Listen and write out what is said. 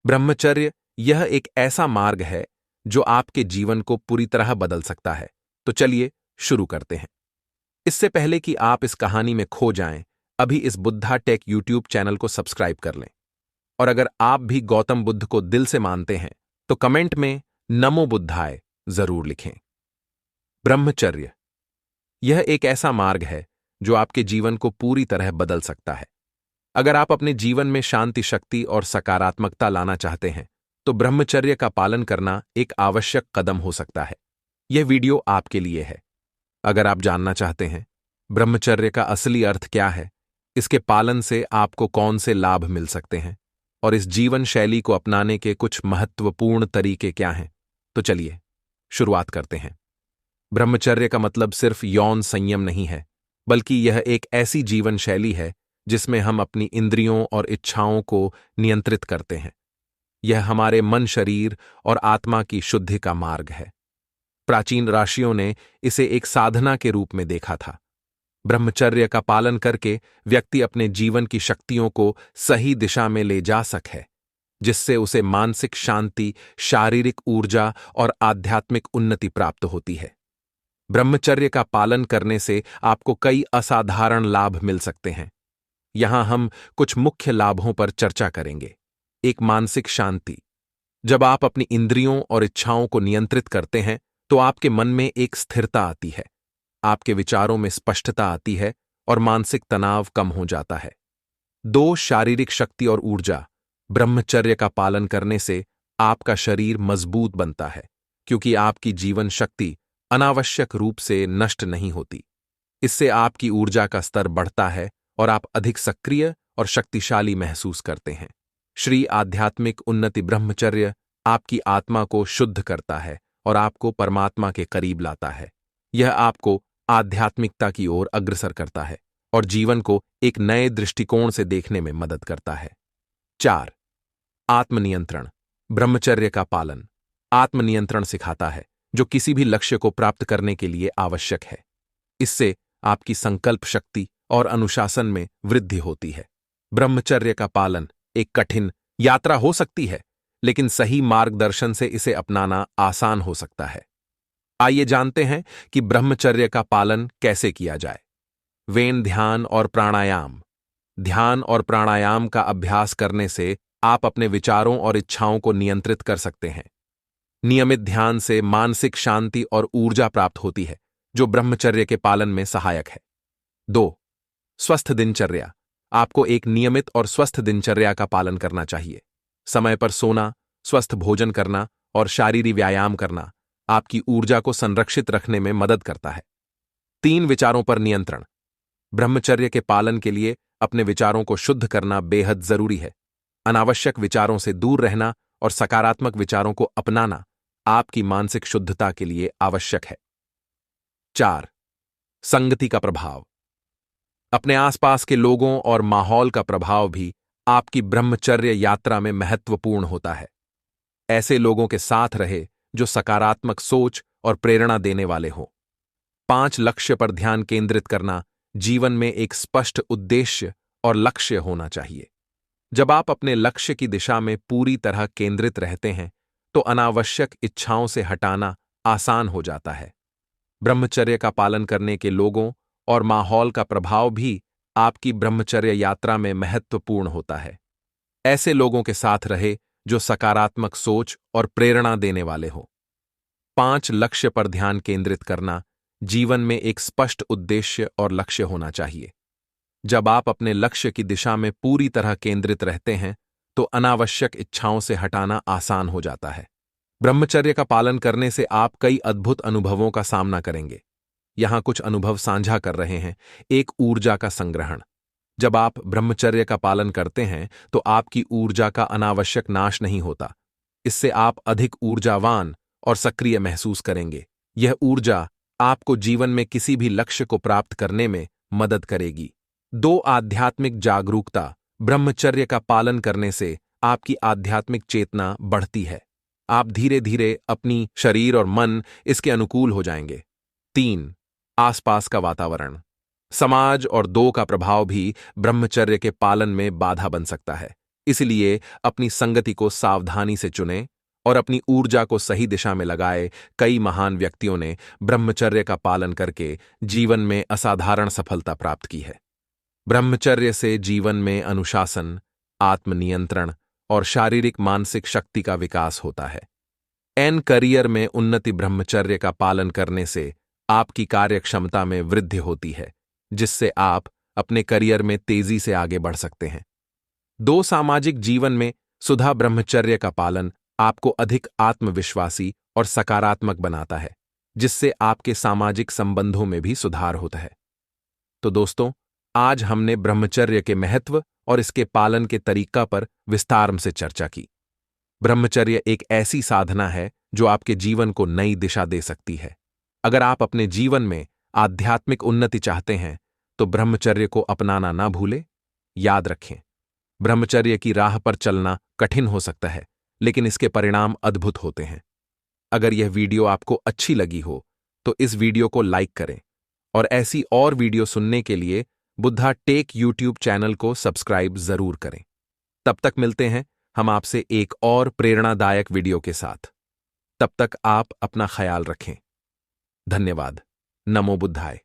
ब्रह्मचर्य यह एक ऐसा मार्ग है जो आपके जीवन को पूरी तरह बदल सकता है। तो चलिए शुरू करते हैं। इससे पहले कि आप इस कहानी में खो जाएं, अभी इस बुद्धा टेक यूट्यूब चैनल को सब्सक्राइब कर लें। और अगर आप भी गौतम बुद्ध को दिल से मानते हैं तो कमेंट में नमो बुद्धाय जरूर लिखें। ब्रह्मचर्य यह एक ऐसा मार्ग है जो आपके जीवन को पूरी तरह बदल सकता है। अगर आप अपने जीवन में शांति, शक्ति और सकारात्मकता लाना चाहते हैं तो ब्रह्मचर्य का पालन करना एक आवश्यक कदम हो सकता है। यह वीडियो आपके लिए है। अगर आप जानना चाहते हैं ब्रह्मचर्य का असली अर्थ क्या है, इसके पालन से आपको कौन से लाभ मिल सकते हैं और इस जीवन शैली को अपनाने के कुछ महत्वपूर्ण तरीके क्या हैं, तो चलिए शुरुआत करते हैं। ब्रह्मचर्य का मतलब सिर्फ यौन संयम नहीं है, बल्कि यह एक ऐसी जीवन शैली है जिसमें हम अपनी इंद्रियों और इच्छाओं को नियंत्रित करते हैं। यह हमारे मन, शरीर और आत्मा की शुद्धि का मार्ग है। प्राचीन ऋषियों ने इसे एक साधना के रूप में देखा था। ब्रह्मचर्य का पालन करके व्यक्ति अपने जीवन की शक्तियों को सही दिशा में ले जा सके, जिससे उसे मानसिक शांति, शारीरिक ऊर्जा और आध्यात्मिक उन्नति प्राप्त होती है। ब्रह्मचर्य का पालन करने से आपको कई असाधारण लाभ मिल सकते हैं। यहां हम कुछ मुख्य लाभों पर चर्चा करेंगे। एक, मानसिक शांति। जब आप अपनी इंद्रियों और इच्छाओं को नियंत्रित करते हैं तो आपके मन में एक स्थिरता आती है, आपके विचारों में स्पष्टता आती है और मानसिक तनाव कम हो जाता है। 2, शारीरिक शक्ति और ऊर्जा। ब्रह्मचर्य का पालन करने से आपका शरीर मजबूत बनता है, क्योंकि आपकी जीवन शक्ति अनावश्यक रूप से नष्ट नहीं होती। इससे आपकी ऊर्जा का स्तर बढ़ता है और आप अधिक सक्रिय और शक्तिशाली महसूस करते हैं। श्री आध्यात्मिक उन्नति। ब्रह्मचर्य आपकी आत्मा को शुद्ध करता है और आपको परमात्मा के करीब लाता है। यह आपको आध्यात्मिकता की ओर अग्रसर करता है और जीवन को एक नए दृष्टिकोण से देखने में मदद करता है। 4, आत्मनियंत्रण। ब्रह्मचर्य का पालन आत्मनियंत्रण सिखाता है, जो किसी भी लक्ष्य को प्राप्त करने के लिए आवश्यक है। इससे आपकी संकल्प शक्ति और अनुशासन में वृद्धि होती है। ब्रह्मचर्य का पालन एक कठिन यात्रा हो सकती है, लेकिन सही मार्गदर्शन से इसे अपनाना आसान हो सकता है। आइए जानते हैं कि ब्रह्मचर्य का पालन कैसे किया जाए। वेन, ध्यान और प्राणायाम। ध्यान और प्राणायाम का अभ्यास करने से आप अपने विचारों और इच्छाओं को नियंत्रित कर सकते हैं। नियमित ध्यान से मानसिक शांति और ऊर्जा प्राप्त होती है, जो ब्रह्मचर्य के पालन में सहायक है। 2, स्वस्थ दिनचर्या। आपको एक नियमित और स्वस्थ दिनचर्या का पालन करना चाहिए। समय पर सोना, स्वस्थ भोजन करना और शारीरिक व्यायाम करना आपकी ऊर्जा को संरक्षित रखने में मदद करता है। 3, विचारों पर नियंत्रण। ब्रह्मचर्य के पालन के लिए अपने विचारों को शुद्ध करना बेहद जरूरी है। अनावश्यक विचारों से दूर रहना और सकारात्मक विचारों को अपनाना आपकी मानसिक शुद्धता के लिए आवश्यक है। 4, संगति का प्रभाव। अपने आसपास के लोगों और माहौल का प्रभाव भी आपकी ब्रह्मचर्य यात्रा में महत्वपूर्ण होता है। ऐसे लोगों के साथ रहे जो सकारात्मक सोच और प्रेरणा देने वाले हों। 5, लक्ष्य पर ध्यान केंद्रित करना। जीवन में एक स्पष्ट उद्देश्य और लक्ष्य होना चाहिए। जब आप अपने लक्ष्य की दिशा में पूरी तरह केंद्रित रहते हैं तो अनावश्यक इच्छाओं से हटाना आसान हो जाता है। ब्रह्मचर्य का पालन करने के लोगों और माहौल का प्रभाव भी आपकी ब्रह्मचर्य यात्रा में महत्वपूर्ण होता है। ऐसे लोगों के साथ रहे जो सकारात्मक सोच और प्रेरणा देने वाले हों। 5, लक्ष्य पर ध्यान केंद्रित करना। जीवन में एक स्पष्ट उद्देश्य और लक्ष्य होना चाहिए। जब आप अपने लक्ष्य की दिशा में पूरी तरह केंद्रित रहते हैं तो अनावश्यक इच्छाओं से हटाना आसान हो जाता है। ब्रह्मचर्य का पालन करने से आप कई अद्भुत अनुभवों का सामना करेंगे। यहां कुछ अनुभव साझा कर रहे हैं। 1, ऊर्जा का संग्रहण। जब आप ब्रह्मचर्य का पालन करते हैं तो आपकी ऊर्जा का अनावश्यक नाश नहीं होता। इससे आप अधिक ऊर्जावान और सक्रिय महसूस करेंगे। यह ऊर्जा आपको जीवन में किसी भी लक्ष्य को प्राप्त करने में मदद करेगी। 2, आध्यात्मिक जागरूकता। ब्रह्मचर्य का पालन करने से आपकी आध्यात्मिक चेतना बढ़ती है। आप धीरे धीरे अपनी शरीर और मन इसके अनुकूल हो जाएंगे। 3, आसपास का वातावरण। समाज और 2 का प्रभाव भी ब्रह्मचर्य के पालन में बाधा बन सकता है। इसलिए अपनी संगति को सावधानी से चुनें और अपनी ऊर्जा को सही दिशा में लगाए। कई महान व्यक्तियों ने ब्रह्मचर्य का पालन करके जीवन में असाधारण सफलता प्राप्त की है। ब्रह्मचर्य से जीवन में अनुशासन, आत्मनियंत्रण और शारीरिक मानसिक शक्ति का विकास होता है। करियर में उन्नति ब्रह्मचर्य का पालन करने से आपकी कार्यक्षमता में वृद्धि होती है, जिससे आप अपने करियर में तेजी से आगे बढ़ सकते हैं। सामाजिक जीवन में सुधा ब्रह्मचर्य का पालन आपको अधिक आत्मविश्वासी और सकारात्मक बनाता है, जिससे आपके सामाजिक संबंधों में भी सुधार होता है। तो दोस्तों, आज हमने ब्रह्मचर्य के महत्व और इसके पालन के तरीका पर विस्तार से चर्चा की। ब्रह्मचर्य एक ऐसी साधना है जो आपके जीवन को नई दिशा दे सकती है। अगर आप अपने जीवन में आध्यात्मिक उन्नति चाहते हैं तो ब्रह्मचर्य को अपनाना ना भूलें। याद रखें, ब्रह्मचर्य की राह पर चलना कठिन हो सकता है, लेकिन इसके परिणाम अद्भुत होते हैं। अगर यह वीडियो आपको अच्छी लगी हो तो इस वीडियो को लाइक करें और ऐसी और वीडियो सुनने के लिए बुद्धा टेक यूट्यूब चैनल को सब्सक्राइब जरूर करें। तब तक मिलते हैं हम आपसे एक और प्रेरणादायक वीडियो के साथ। तब तक आप अपना ख्याल रखें। धन्यवाद। नमो बुद्धाय।